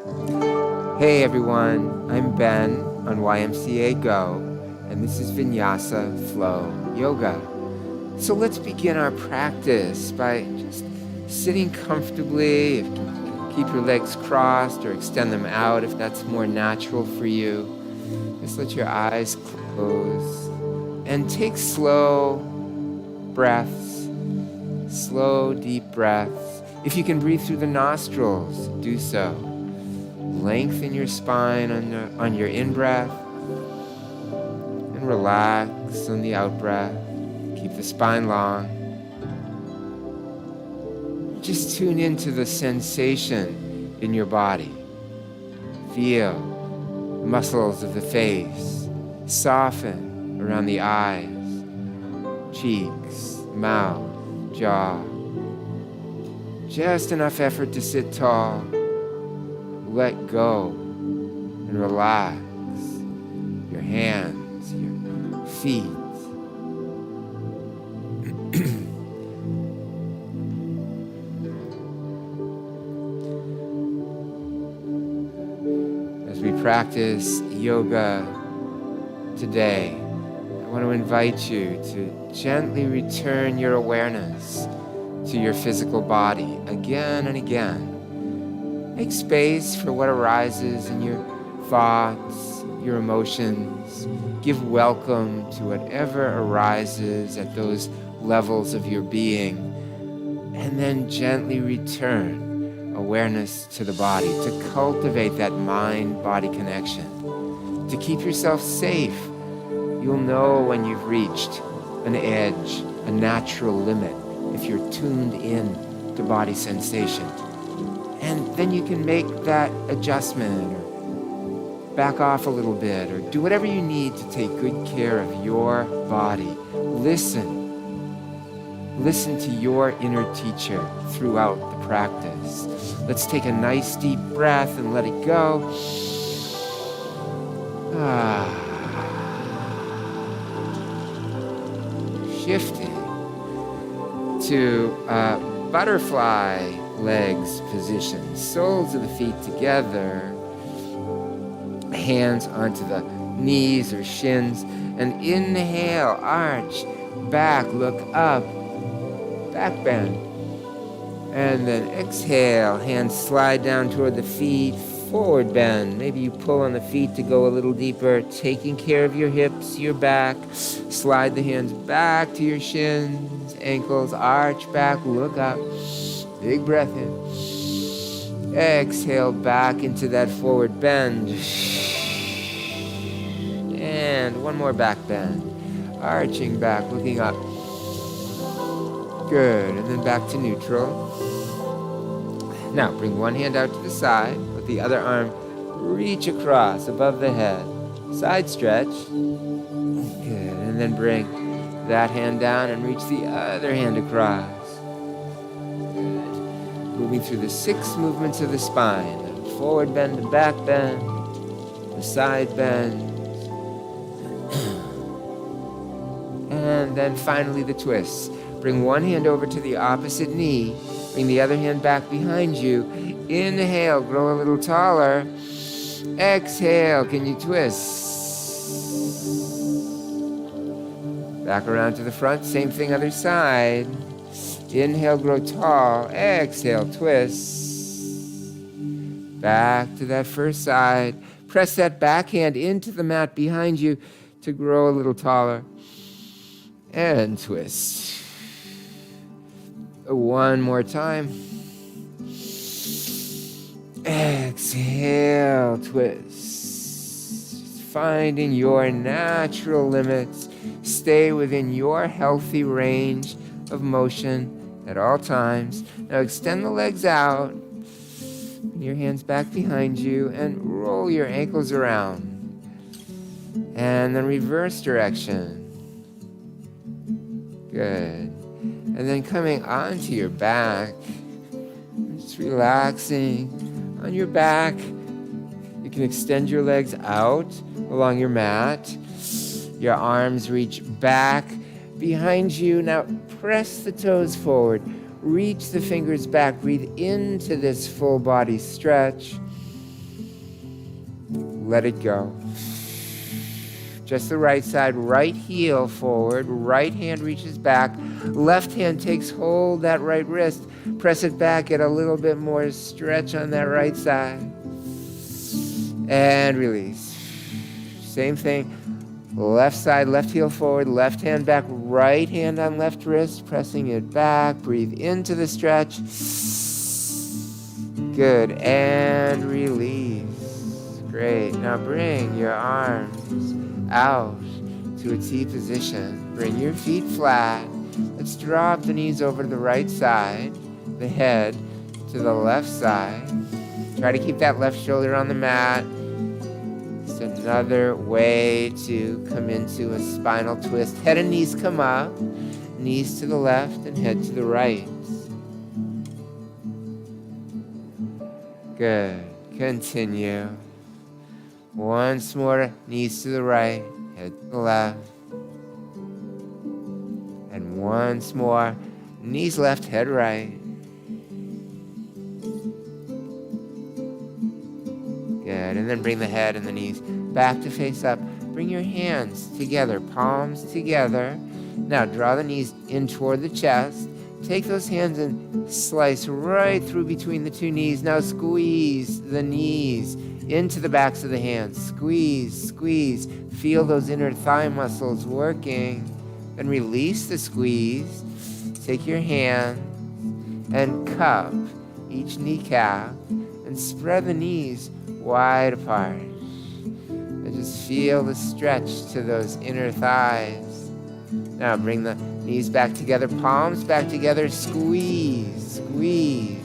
Hey everyone, I'm Ben on YMCA Go, and this is Vinyasa Flow Yoga. So let's begin our practice by just sitting comfortably. Keep your legs crossed or extend them out if that's more natural for you. Just let your eyes close and take slow breaths, slow deep breaths. If you can breathe through the nostrils, do so. Lengthen your spine on your in-breath and relax on the out-breath. Keep the spine long. Just tune into the sensation in your body. Feel the muscles of the face soften around the eyes, cheeks, mouth, jaw. Just enough effort to sit tall. Let go and relax your hands, your feet. As we practice yoga today, I want to invite you to gently return your awareness to your physical body again and again. Make space for what arises in your thoughts, your emotions. Give welcome to whatever arises at those levels of your being. And then gently return awareness to the body, to cultivate that mind-body connection. To keep yourself safe, you'll know when you've reached an edge, a natural limit, if you're tuned in to body sensation. And then you can make that adjustment or back off a little bit or do whatever you need to take good care of your body. Listen to your inner teacher throughout the practice. Let's take a nice deep breath and let it go. Shifting to butterfly legs position, soles of the feet together, hands onto the knees or shins, and inhale, arch, back, look up, back bend, and then exhale, hands slide down toward the feet, forward bend. Maybe you pull on the feet to go a little deeper, taking care of your hips, your back. Slide the hands back to your shins, ankles, arch back, look up. Big breath in. Exhale back into that forward bend. And one more back bend. Arching back, looking up. Good. And then back to neutral. Now bring one hand out to the side. Let the other arm reach across above the head. Side stretch. Good. And then bring that hand down and reach the other hand across. Moving through the 6 movements of the spine. The forward bend, the back bend, the side bend, and then finally the twists. Bring one hand over to the opposite knee. Bring the other hand back behind you. Inhale, grow a little taller. Exhale, can you twist? Back around to the front, same thing other side. Inhale, grow tall. Exhale, twist. Back to that first side. Press that back hand into the mat behind you to grow a little taller. And twist. One more time. Exhale, twist. Finding your natural limits. Stay within your healthy range of motion at all times. Now extend the legs out. Bring your hands back behind you and roll your ankles around. And then reverse direction. Good. And then coming onto your back, just relaxing on your back. You can extend your legs out along your mat. Your arms reach back behind you. Now press the toes forward. Reach the fingers back. Breathe into this full body stretch. let it go. Just the right side, right heel forward, right hand reaches back, left hand takes hold that right wrist, press it back, get a little bit more stretch on that right side, and release. Same thing, left side, left heel forward, left hand back, right hand on left wrist, pressing it back, breathe into the stretch. Good, and release. Great, now bring your arms out to a T position. Bring your feet flat. Let's drop the knees over to the right side, the head to the left side. Try to keep that left shoulder on the mat. It's another way to come into a spinal twist. Head and knees come up, knees to the left and head to the right. Good. Continue. Once more, knees to the right, head to the left. And once more, knees left, head right. Good, and then bring the head and the knees back to face up. Bring your hands together, palms together. Now draw the knees in toward the chest. Take those hands and slice right through between the two knees. Now squeeze the knees into the backs of the hands. Squeeze, squeeze. Feel those inner thigh muscles working. Then release the squeeze. Take your hand and cup each kneecap and spread the knees wide apart. And just feel the stretch to those inner thighs. Now bring the knees back together, palms back together, squeeze, squeeze.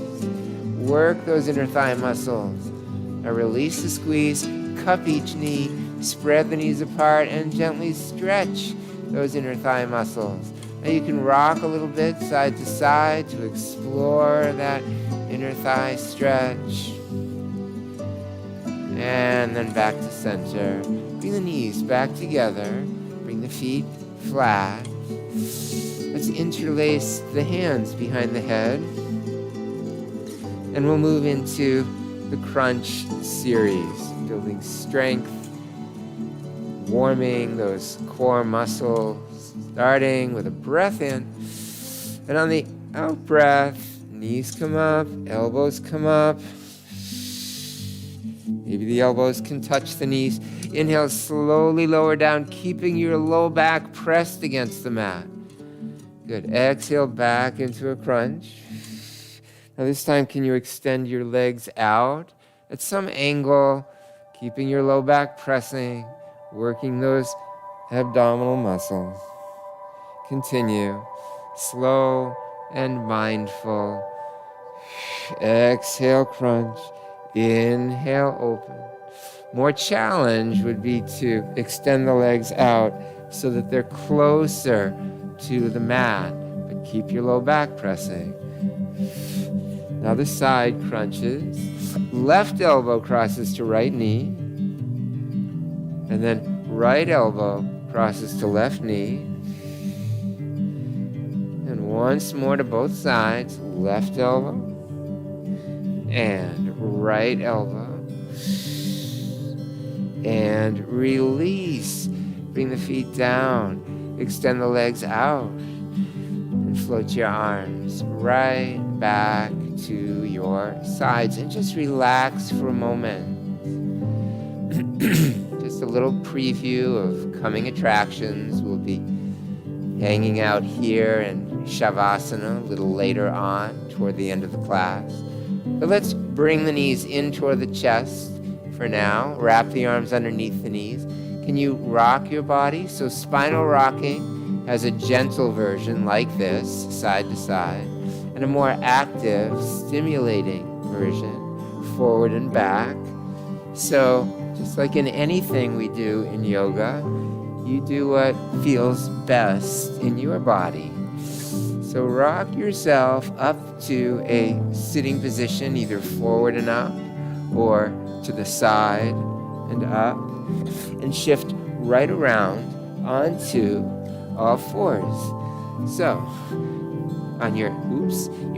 Work those inner thigh muscles. Now release the squeeze, cup each knee, spread the knees apart, and gently stretch those inner thigh muscles. Now you can rock a little bit side to side to explore that inner thigh stretch. And then back to center. Bring the knees back together, bring the feet flat. Let's interlace the hands behind the head. And we'll move into the crunch series, building strength, warming those core muscles, starting with a breath in. And on the out breath, knees come up, elbows come up. Maybe the elbows can touch the knees. Inhale, slowly lower down, keeping your low back pressed against the mat. Good. Exhale back into a crunch. Now this time, can you extend your legs out at some angle, keeping your low back pressing, working those abdominal muscles. Continue. Slow and mindful. Exhale, crunch. Inhale, open. More challenge would be to extend the legs out so that they're closer to the mat, but keep your low back pressing. Now the side crunches. Left elbow crosses to right knee, and then right elbow crosses to left knee. And once more to both sides. Left elbow and right elbow. And release. Bring the feet down. Extend the legs out. And float your arms right back to your sides. And just relax for a moment. Just a little preview of coming attractions. We'll be hanging out here in Shavasana a little later on toward the end of the class. But let's bring the knees in toward the chest for now. Wrap the arms underneath the knees. Can you rock your body? So spinal rocking has a gentle version like this, side to side, and a more active, stimulating version, forward and back. So just like in anything we do in yoga, you do what feels best in your body. So rock yourself up to a sitting position, either forward and up or to the side and up, and shift right around onto all fours. So on your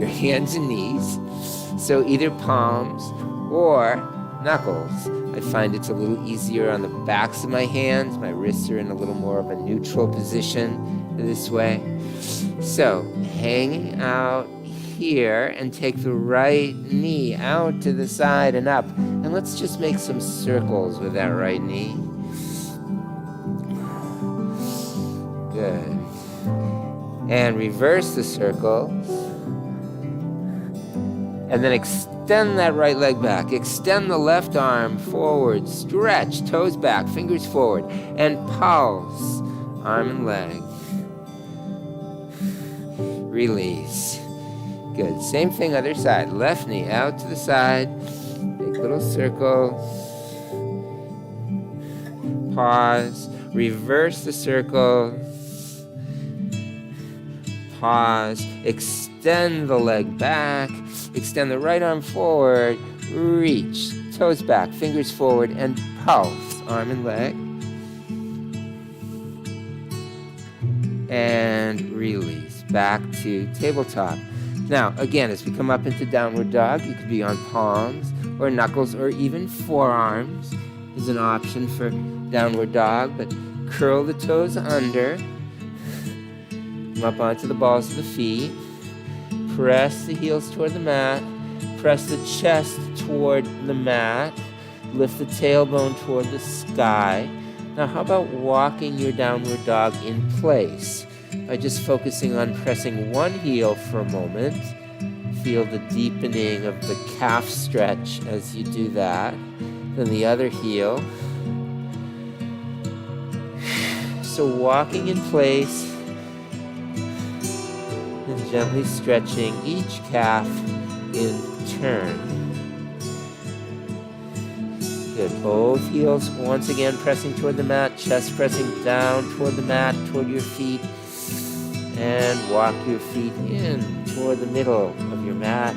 hands and knees, so either palms or knuckles. I find it's a little easier on the backs of my hands. My wrists are in a little more of a neutral position this way. So, hanging out here, and take the right knee out to the side and up. And let's just make some circles with that right knee. Good. And reverse the circle. And then extend that right leg back. Extend the left arm forward. Stretch, toes back, fingers forward. And pulse, arm and leg. Release. Good. Same thing, other side. Left knee out to the side. Make little circles. Pause. Reverse the circles. Pause. Extend the leg back. Extend the right arm forward. Reach. Toes back. Fingers forward. And pulse. Arm and leg. And release. Back to tabletop. Now, again, as we come up into downward dog, you could be on palms or knuckles or even forearms is an option for downward dog, but curl the toes under, come up onto the balls of the feet, press the heels toward the mat, press the chest toward the mat, lift the tailbone toward the sky. Now, how about walking your downward dog in place? By just focusing on pressing one heel for a moment. Feel the deepening of the calf stretch as you do that. Then the other heel. So walking in place and gently stretching each calf in turn. Good. Both heels once again pressing toward the mat, chest pressing down toward the mat, toward your feet. And walk your feet in toward the middle of your mat.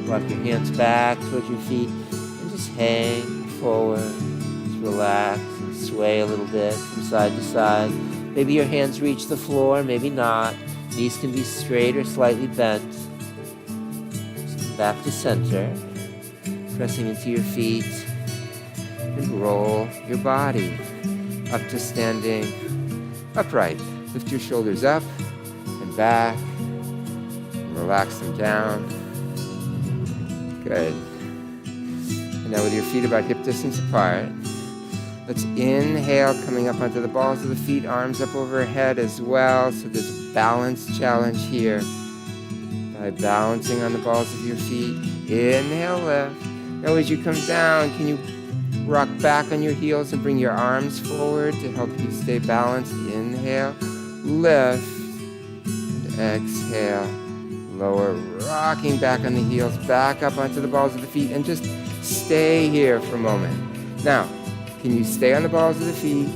Walk your hands back towards your feet and just hang forward. Just relax and sway a little bit from side to side. Maybe your hands reach the floor, maybe not. Knees can be straight or slightly bent. Just back to center. Pressing into your feet. And roll your body up to standing upright. Lift your shoulders up and back, and relax them down. Good. And now with your feet about hip distance apart, let's inhale, coming up onto the balls of the feet, arms up overhead as well. So there's a balance challenge here. By balancing on the balls of your feet, inhale, lift. Now as you come down, can you rock back on your heels and bring your arms forward to help you stay balanced? Inhale. Lift and exhale, lower, rocking back on the heels, back up onto the balls of the feet, and just stay here for a moment. Now, can you stay on the balls of the feet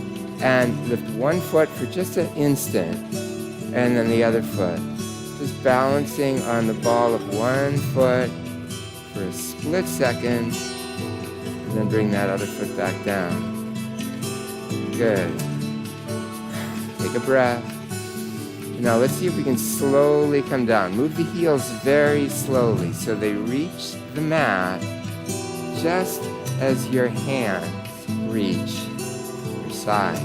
and lift one foot for just an instant, and then the other foot? Just balancing on the ball of one foot for a split second, and then bring that other foot back down. Good. Take a breath. Now let's see if we can slowly come down. Move the heels very slowly so they reach the mat just as your hands reach your sides.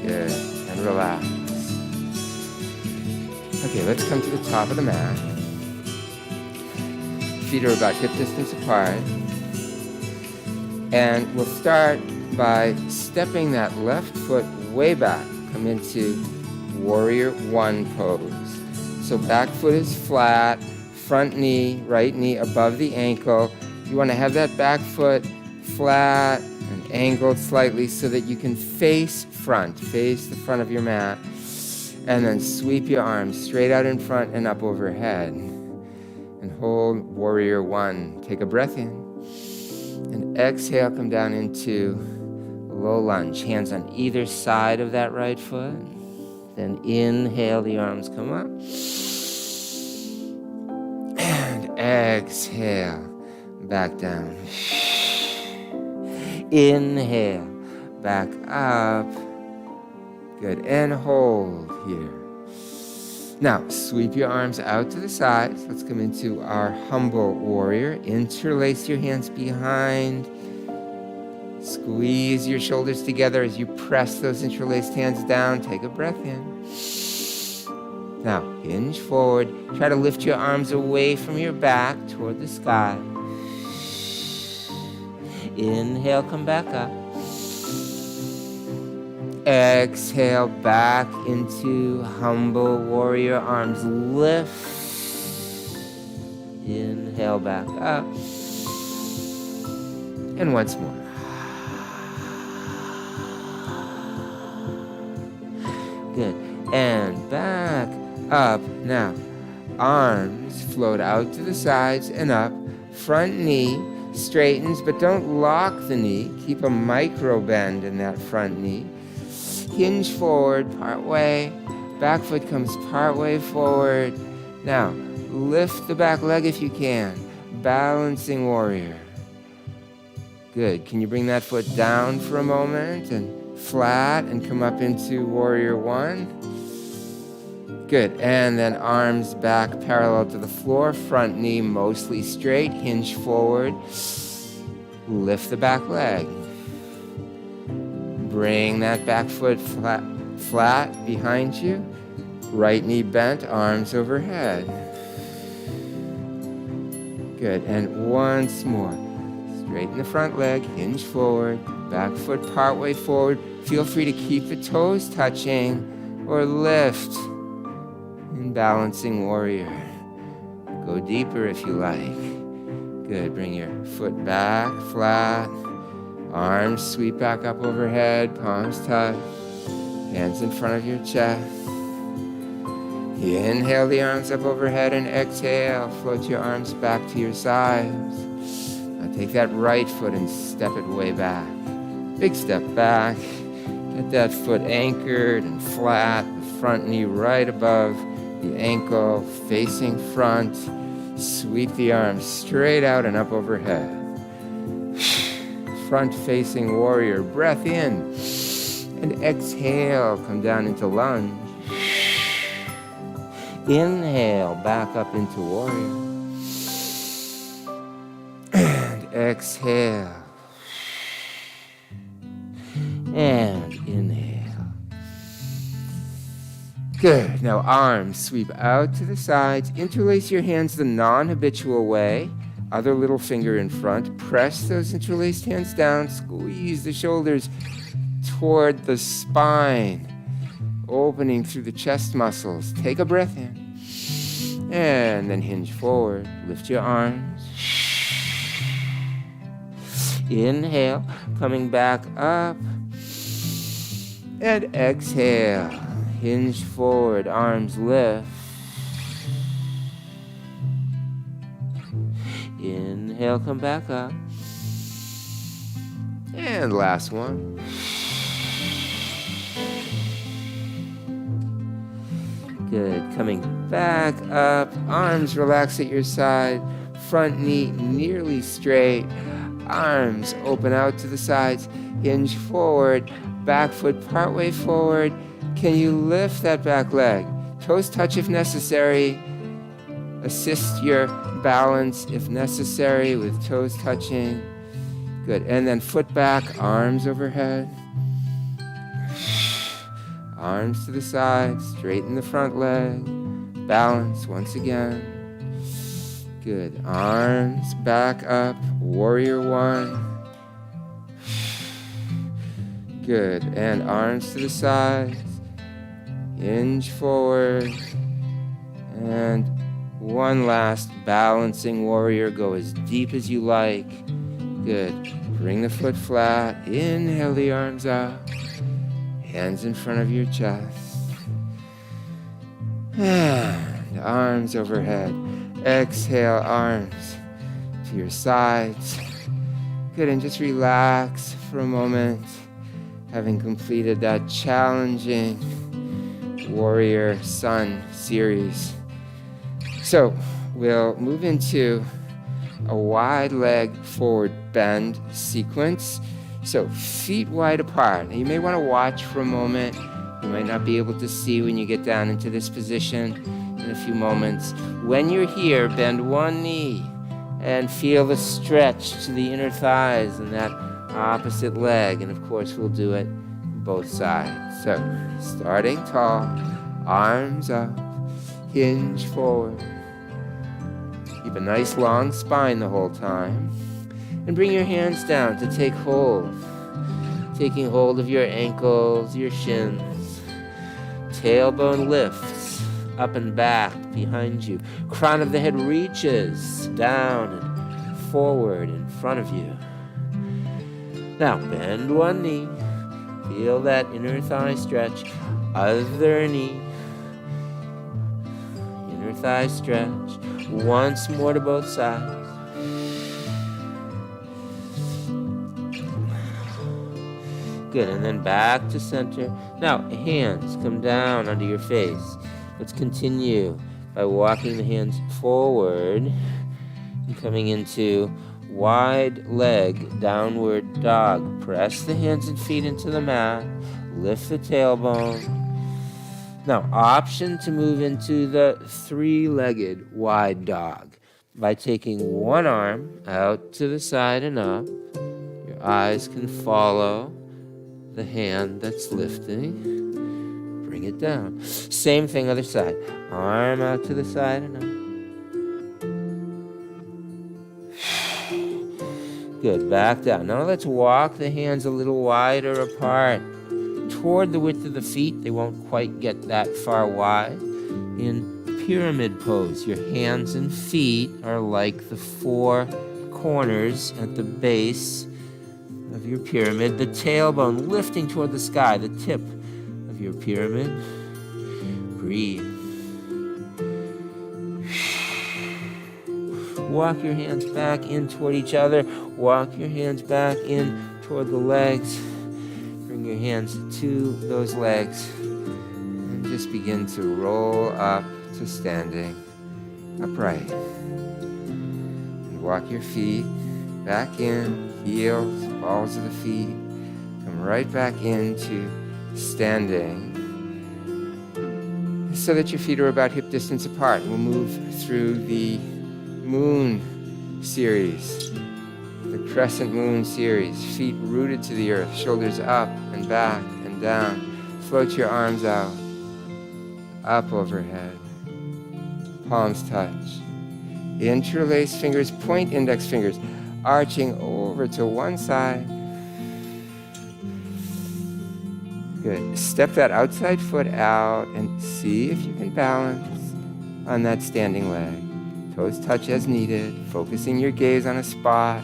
Good. And relax. Okay, let's come to the top of the mat. Feet are about hip distance apart. And we'll start by stepping that left foot way back. Come into warrior one pose. So back foot is flat, front knee, right knee above the ankle. You want to have that back foot flat and angled slightly so that you can face the front of your mat. And then sweep your arms straight out in front and up overhead. And hold warrior one. Take a breath in. And exhale, come down into low lunge, hands on either side of that right foot. Then inhale, the arms come up. And exhale, back down. Inhale, back up. Good, and hold here. Now, sweep your arms out to the sides. Let's come into our humble warrior. Interlace your hands behind. Squeeze your shoulders together as you press those interlaced hands down. Take a breath in. Now, hinge forward. Try to lift your arms away from your back toward the sky. Inhale, come back up. Exhale, back into humble warrior. Arms lift. Inhale, back up. And once more. Good. And back up. Now, arms float out to the sides and up. Front knee straightens, but don't lock the knee. Keep a micro bend in that front knee. Hinge forward, part way. Back foot comes part way forward. Now, lift the back leg if you can. Balancing warrior. Good. Can you bring that foot down for a moment and flat and come up into warrior one? Good. And then arms back parallel to the floor. Front knee mostly straight. Hinge forward. Lift the back leg. Bring that back foot flat behind you. Right knee bent, arms overhead. Good. And once more. Straighten the front leg, hinge forward. Back foot partway forward. Feel free to keep the toes touching or lift in balancing warrior. Go deeper if you like. Good. Bring your foot back flat. Arms sweep back up overhead, palms touch, hands in front of your chest. Inhale the arms up overhead and exhale. Float your arms back to your sides. Now take that right foot and step it way back. Big step back. Get that foot anchored and flat. The front knee right above the ankle, facing front. Sweep the arms straight out and up overhead. Front-facing warrior. Breath in. And exhale. Come down into lunge. Inhale. Back up into warrior. And exhale. And inhale. Good. Now arms sweep out to the sides. Interlace your hands the non-habitual way. Other little finger in front. Press those interlaced hands down. Squeeze the shoulders toward the spine, opening through the chest muscles. Take a breath in. And then hinge forward. Lift your arms. Inhale, coming back up. And exhale. Hinge forward, arms lift. Inhale, come back up. And last one. Good. Coming back up. Arms relax at your side. Front knee nearly straight. Arms open out to the sides. Hinge forward. Back foot partway forward. Can you lift that back leg? Toes touch if necessary. Assist your balance if necessary with toes touching. Good. And then foot back, arms overhead. Arms to the side, straighten the front leg. Balance once again. Good. Arms back up, warrior one. Good. And arms to the sides. Hinge forward. And one last balancing warrior. Go as deep as you like. Good. Bring the foot flat. Inhale the arms up. Hands in front of your chest. And arms overhead. Exhale, arms to your sides. Good, and just relax for a moment, having completed that challenging Warrior Sun series. So we'll move into a wide leg forward bend sequence. So feet wide apart. Now you may want to watch for a moment You might not be able to see when you get down into this position in a few moments. When you're here, bend one knee and feel the stretch to the inner thighs and that opposite leg. And of course, we'll do it both sides. So, starting tall, arms up, hinge forward. Keep a nice long spine the whole time. And bring your hands down to take hold. Taking hold of your ankles, your shins. Tailbone lifts up and back behind you. Crown of the head reaches down and forward in front of you. Now bend one knee. Feel that inner thigh stretch. Other knee. Inner thigh stretch. Once more to both sides. Good, and then back to center. Now, hands come down onto your face. Let's continue by walking the hands forward and coming into wide leg downward dog. Press the hands and feet into the mat. Lift the tailbone. Now, option to move into the three-legged wide dog by taking one arm out to the side and up. Your eyes can follow the hand that's lifting. Bring it down. Same thing, other side. Arm out to the side and up. Good, back down. Now let's walk the hands a little wider apart toward the width of the feet. They won't quite get that far wide. In pyramid pose, your hands and feet are like the four corners at the base of your pyramid, the tailbone lifting toward the sky, the tip of your pyramid. Breathe. Walk your hands back in toward each other. Walk your hands back in toward the legs. Bring your hands to those legs and just begin to roll up to standing upright. And walk your feet back in, heels, balls of the feet. Come right back into standing so that your feet are about hip distance apart. We'll move through the moon series, the crescent moon series. Feet rooted to the earth, shoulders up and back and down. Float your arms out, up overhead. Palms touch. Interlace fingers, point index fingers, arching over to one side. Good. Step that outside foot out and see if you can balance on that standing leg. Toes touch as needed, focusing your gaze on a spot.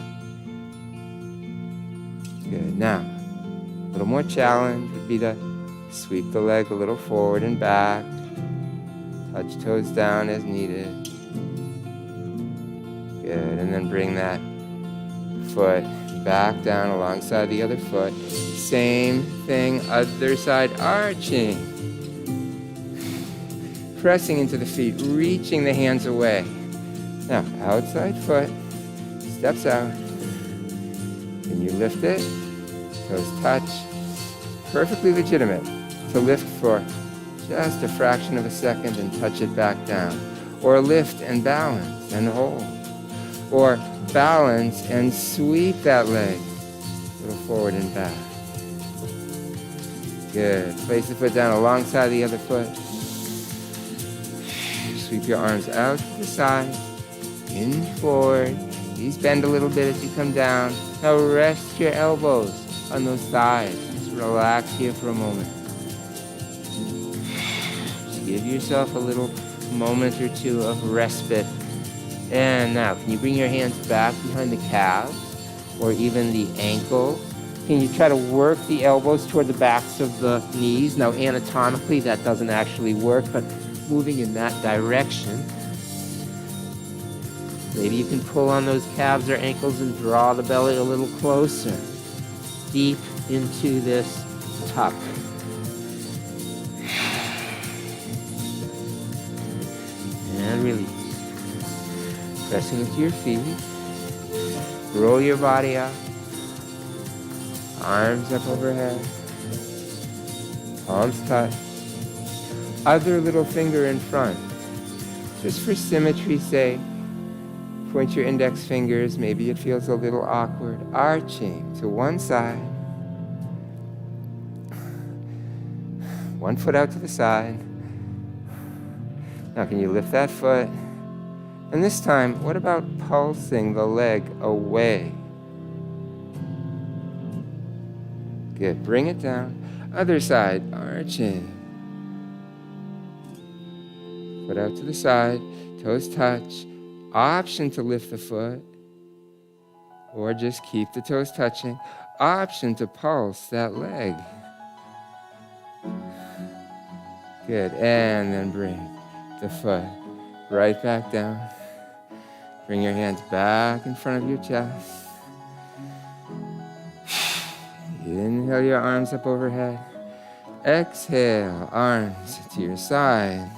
Good. Now, a little more challenge would be to sweep the leg a little forward and back. Touch toes down as needed. Good. And then bring that foot back down alongside the other foot. Same thing, other side, arching. Pressing into the feet, reaching the hands away. Now, outside foot, steps out. Can you lift it? Toes touch. Perfectly legitimate to lift for just a fraction of a second and touch it back down. Or lift and balance and hold. Or balance and sweep that leg a little forward and back. Good. Place the foot down alongside the other foot. Sweep your arms out to the side. Hinge forward. Knees bend a little bit as you come down. Now rest your elbows on those thighs. Just relax here for a moment. Just give yourself a little moment or two of respite. And now, can you bring your hands back behind the calves or even the ankles? Can you try to work the elbows toward the backs of the knees? Now, anatomically, that doesn't actually work, but moving in that direction. Maybe you can pull on those calves or ankles and draw the belly a little closer, deep into this tuck. And release. Pressing into your feet. Roll your body up. Arms up overhead. palms touch. Other little finger in front. Just for symmetry's sake, point your index fingers. Maybe it feels a little awkward. Arching to one side. One foot out to the side. Now can you lift that foot? And this time, what about pulsing the leg away? Good, bring it down. Other side, arching. Foot out to the side, toes touch. Option to lift the foot, or just keep the toes touching. Option to pulse that leg. Good, and then bring the foot right back down. Bring your hands back in front of your chest. Inhale your arms up overhead. Exhale, arms to your sides.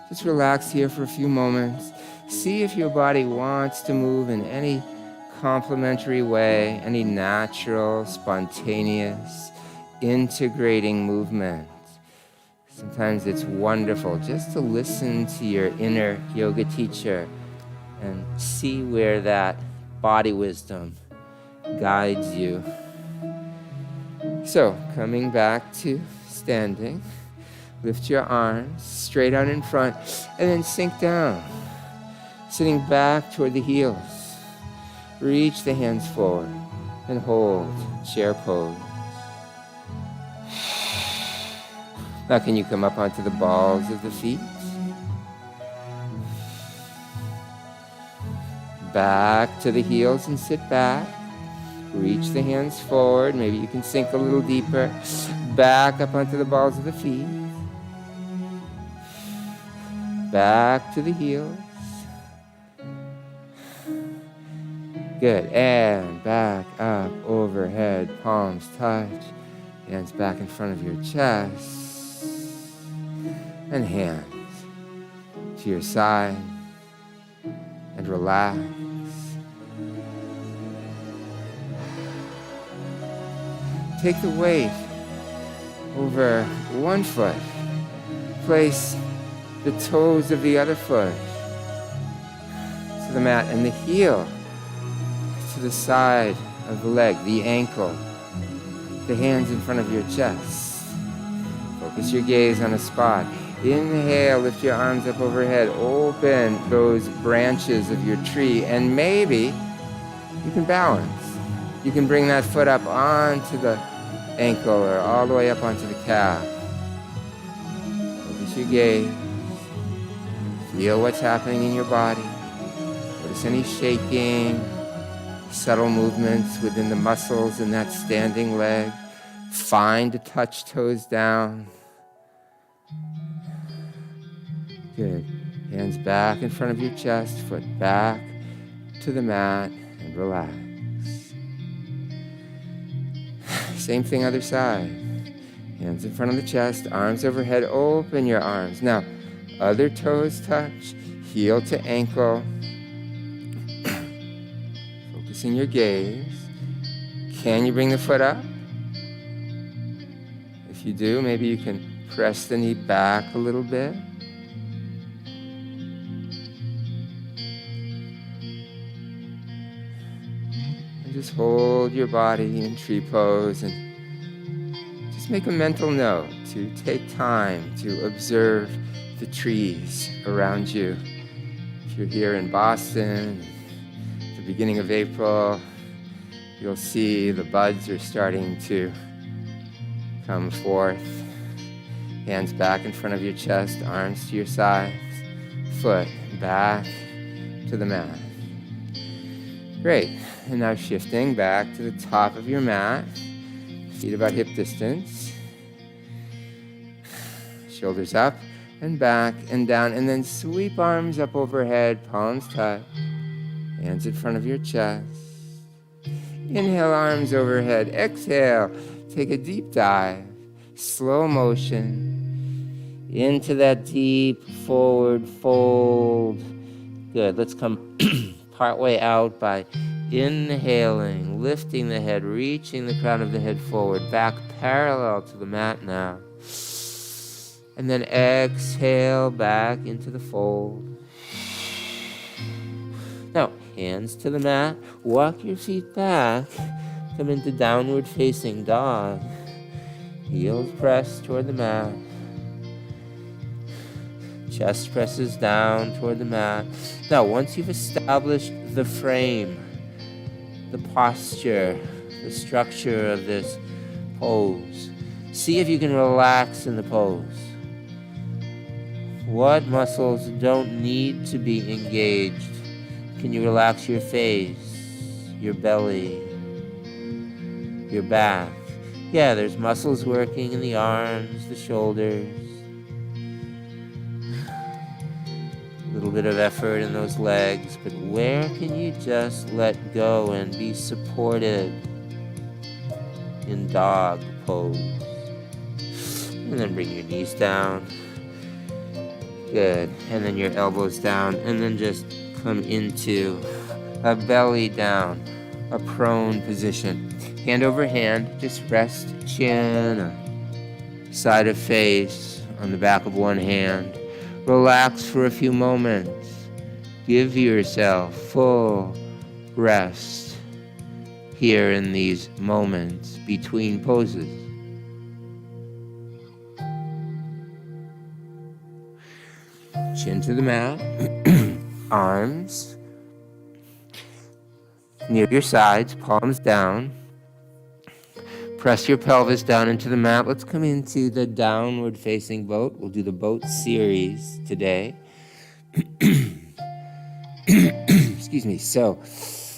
Just relax here for a few moments. See if your body wants to move in any complementary way, any natural, spontaneous, integrating movement. Sometimes it's wonderful just to listen to your inner yoga teacher and see where that body wisdom guides you. So, coming back to standing, lift your arms straight out in front and then sink down, sitting back toward the heels. Reach the hands forward and hold chair pose. Now can you come up onto the balls of the feet? Back to the heels and sit back. Reach the hands forward. Maybe you can sink a little deeper. Back up onto the balls of the feet. Back to the heels. Good. And back up overhead. Palms touch. Hands back in front of your chest. And hands to your side. And relax. Take the weight over one foot. Place the toes of the other foot to the mat and the heel to the side of the leg, the ankle, the hands in front of your chest. Focus your gaze on a spot. Inhale, lift your arms up overhead. Open those branches of your tree, and maybe you can balance. You can bring that foot up onto the ankle or all the way up onto the calf. Focus your gaze. Feel what's happening in your body. Notice any shaking, subtle movements within the muscles in that standing leg. Find to touch toes down. Good. Hands back in front of your chest, foot back to the mat, and relax. Same thing, other side. Hands in front of the chest, arms overhead, open your arms. Now, other toes touch, heel to ankle. Focusing your gaze. Can you bring the foot up? If you do, maybe you can press the knee back a little bit. Just hold your body in tree pose and just make a mental note to take time to observe the trees around you. If you're here in Boston, at the beginning of April, you'll see the buds are starting to come forth. Hands back in front of your chest, arms to your sides, foot back to the mat. Great. And now shifting back to the top of your mat, feet about hip distance, shoulders up and back and down, and then sweep arms up overhead, palms touch, hands in front of your chest. Inhale, arms overhead. Exhale, take a deep dive, slow motion, into that deep forward fold. Good, let's come partway out by inhaling, lifting the head, reaching the crown of the head forward, back parallel to the mat now. And then exhale back into the fold. Now, hands to the mat. Walk your feet back. Come into downward facing dog. Heels press toward the mat. Chest presses down toward the mat. Now, once you've established the frame, the posture, the structure of this pose, see if you can relax in the pose. What muscles don't need to be engaged? Can you relax your face, your belly, your back? Yeah, there's muscles working in the arms, the shoulders. A little bit of effort in those legs, but where can you just let go and be supported in dog pose? And then bring your knees down. Good. And then your elbows down, and then just come into a belly down, a prone position. Hand over hand, just rest chin, side of face on the back of one hand. Relax for a few moments. Give yourself full rest here in these moments between poses. Chin to the mat, arms near your sides, palms down. Press your pelvis down into the mat. Let's come into the downward facing boat. We'll do the boat series today. Excuse me. So,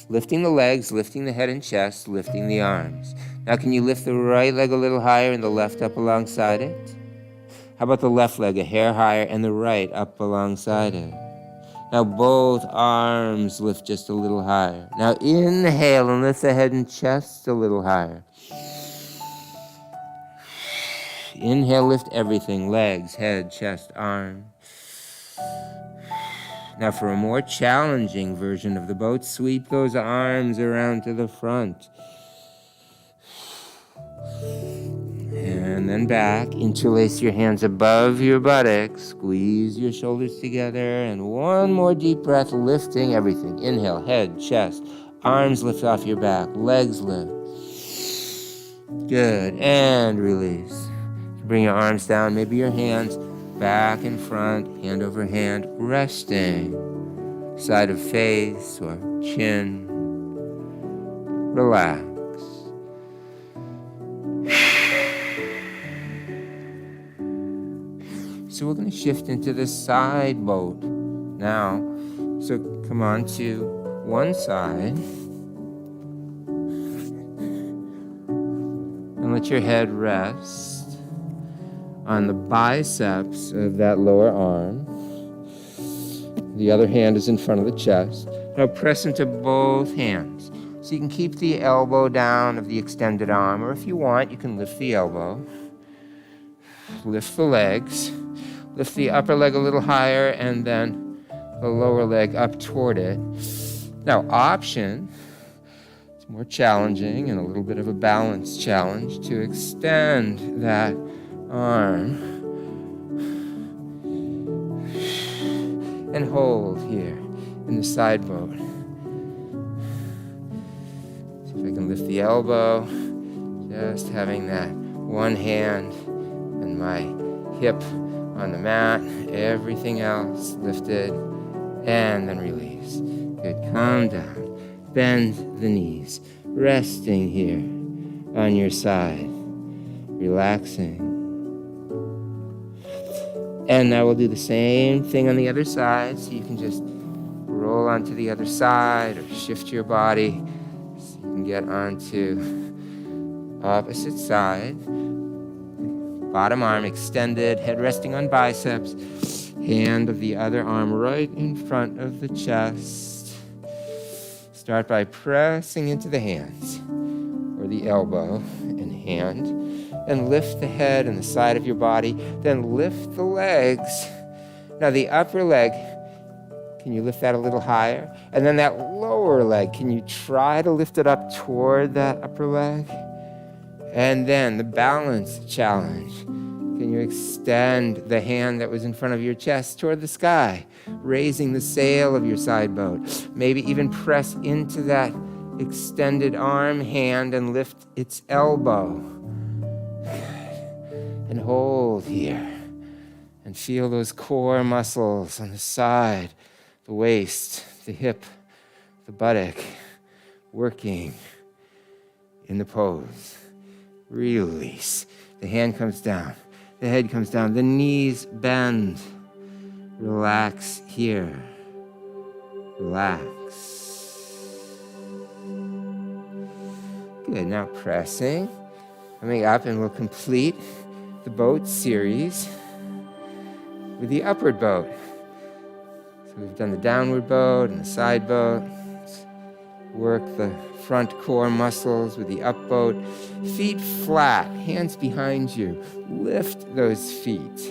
lifting the legs, lifting the head and chest, lifting the arms. Now, can you lift the right leg a little higher and the left up alongside it? How about the left leg a hair higher and the right up alongside it? Now both arms lift just a little higher. Now inhale and lift the head and chest a little higher. Inhale, lift everything, legs, head, chest, arm. Now for a more challenging version of the boat, sweep those arms around to the front. And then back, interlace your hands above your buttocks, squeeze your shoulders together, and one more deep breath, lifting everything. Inhale, head, chest, arms lift off your back, legs lift. Good, and release. Bring your arms down, maybe your hands back and front, hand over hand, resting. Side of face or chin. Relax. So we're going to shift into the side boat now. So come on to one side. And let your head rest on the biceps of that lower arm. The other hand is in front of the chest. Now press into both hands. So you can keep the elbow down of the extended arm, or if you want, you can lift the elbow. Lift the legs. Lift the upper leg a little higher and then the lower leg up toward it. Now, option, it's more challenging and a little bit of a balance challenge to extend that arm and hold here in the side boat. See if I can lift the elbow, just having that one hand and my hip on the mat, everything else lifted, and then release. Good, calm down, bend the knees, resting here on your side, relaxing. And now we'll do the same thing on the other side, so you can just roll onto the other side or shift your body so you can get onto opposite side. Bottom arm extended, head resting on biceps, hand of the other arm right in front of the chest. Start by pressing into the hands or the elbow and hand, and lift the head and the side of your body, then lift the legs. Now the upper leg, can you lift that a little higher? And then that lower leg, can you try to lift it up toward that upper leg? And then the balance challenge. Can you extend the hand that was in front of your chest toward the sky, raising the sail of your side boat? Maybe even press into that extended arm, hand, and lift its elbow. And hold here. And feel those core muscles on the side, the waist, the hip, the buttock, working in the pose. Release. The hand comes down. The head comes down. The knees bend. Relax here. Relax. Good. Now pressing. Coming up, and we'll complete the boat series with the upward boat. So we've done the downward boat and the side boat. Let's work the front core muscles with the up boat. Feet flat, hands behind you. Lift those feet.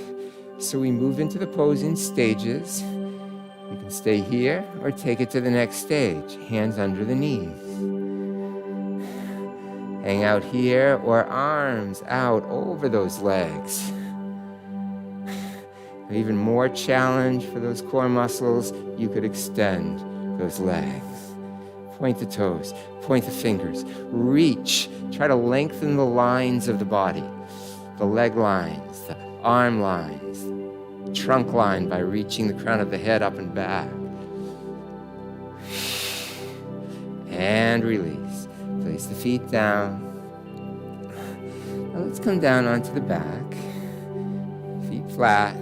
So we move into the pose in stages. You can stay here or take it to the next stage. Hands under the knees. Hang out here or arms out over those legs. Even more challenge for those core muscles, you could extend those legs. Point the toes, point the fingers, reach. Try to lengthen the lines of the body, the leg lines, the arm lines, the trunk line by reaching the crown of the head up and back. And release. Place the feet down. Now let's come down onto the back. Feet flat.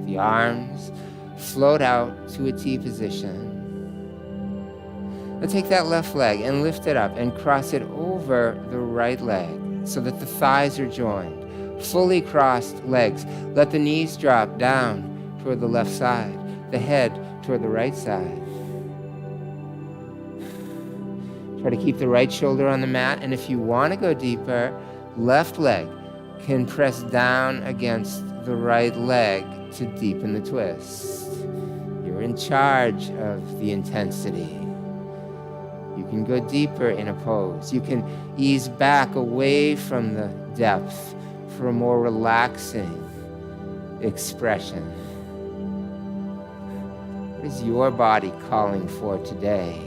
The arms float out to a T position. Now take that left leg and lift it up and cross it over the right leg so that the thighs are joined. Fully crossed legs. Let the knees drop down toward the left side, the head toward the right side. Try to keep the right shoulder on the mat, and if you want to go deeper, left leg can press down against the right leg to deepen the twist. You're in charge of the intensity. You can go deeper in a pose. You can ease back away from the depth for a more relaxing expression. What is your body calling for today?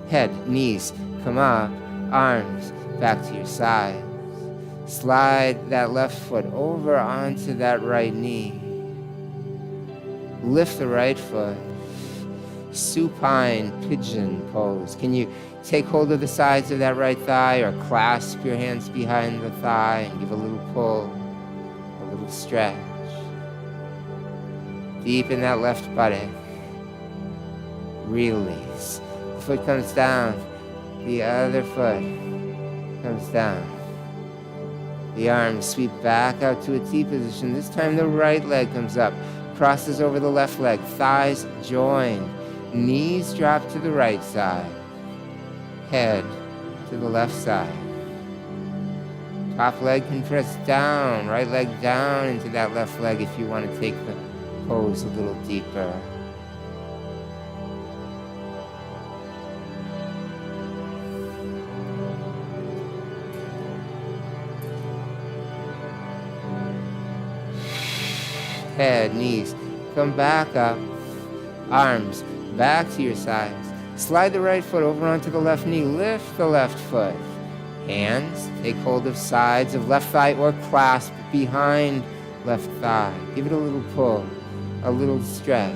Head, knees, come up, arms back to your sides. Slide that left foot over onto that right knee. Lift the right foot. Supine pigeon pose. Can you take hold of the sides of that right thigh or clasp your hands behind the thigh and give a little pull, a little stretch? Deepen that left buttock. Release. The foot comes down. The other foot comes down. The arms sweep back out to a T position. This time the right leg comes up, crosses over the left leg, thighs joined, knees drop to the right side, head to the left side. Top leg can press down, right leg down into that left leg if you want to take the pose a little deeper. Head, knees, come back up. Arms back to your sides. Slide the right foot over onto the left knee. Lift the left foot. Hands take hold of sides of left thigh or clasp behind left thigh. Give it a little pull, a little stretch.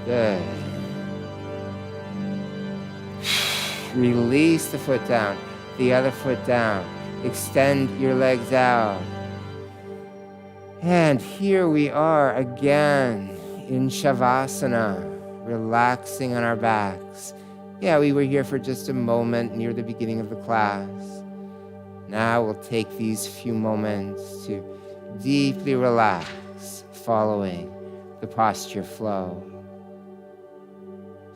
Good. Release the foot down, the other foot down. Extend your legs out. And here we are again in Shavasana, relaxing on our backs. Yeah, we were here for just a moment near the beginning of the class. Now we'll take these few moments to deeply relax, following the posture flow.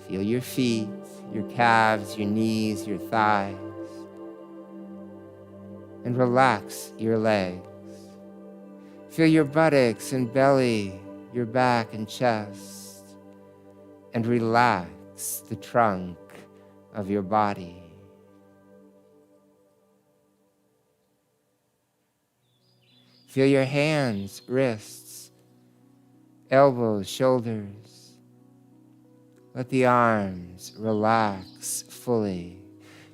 Feel your feet, your calves, your knees, your thighs. And relax your legs. Feel your buttocks and belly, your back and chest. And relax relax the trunk of your body. Feel your hands, wrists, elbows, shoulders. Let the arms relax fully.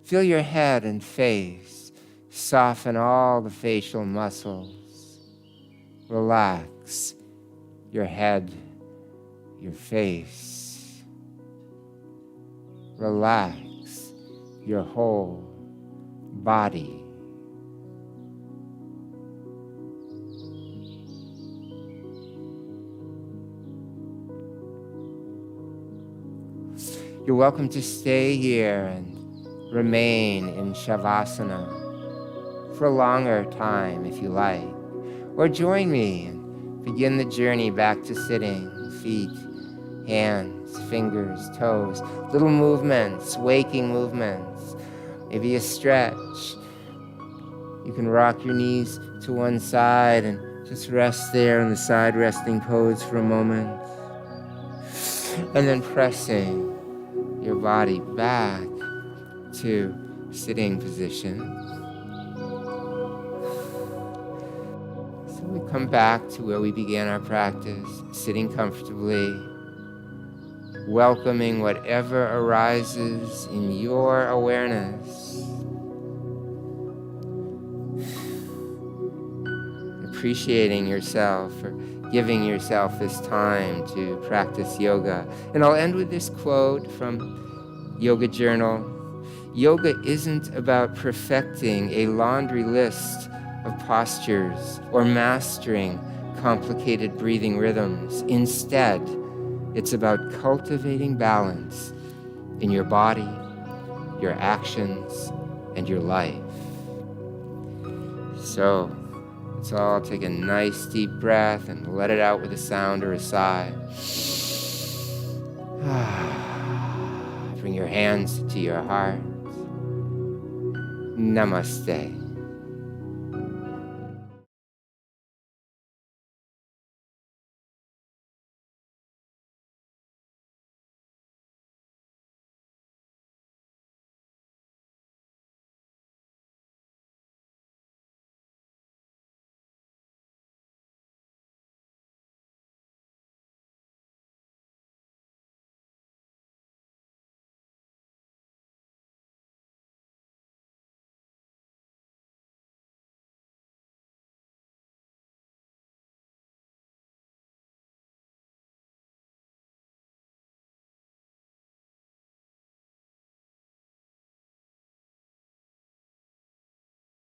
Feel your head and face. Soften all the facial muscles. Relax your head, your face. Relax your whole body. You're welcome to stay here and remain in Shavasana for a longer time if you like. Or join me and begin the journey back to sitting, feet, hands, fingers, toes, little movements, waking movements, maybe a stretch. You can rock your knees to one side and just rest there in the side resting pose for a moment. And then pressing your body back to sitting position. So we come back to where we began our practice, sitting comfortably, welcoming whatever arises in your awareness. Appreciating yourself for giving yourself this time to practice yoga. And I'll end with this quote from Yoga Journal. Yoga isn't about perfecting a laundry list of postures or mastering complicated breathing rhythms. Instead, it's about cultivating balance in your body, your actions, and your life. So, let's all take a nice deep breath and let it out with a sound or a sigh. Bring your hands to your heart. Namaste.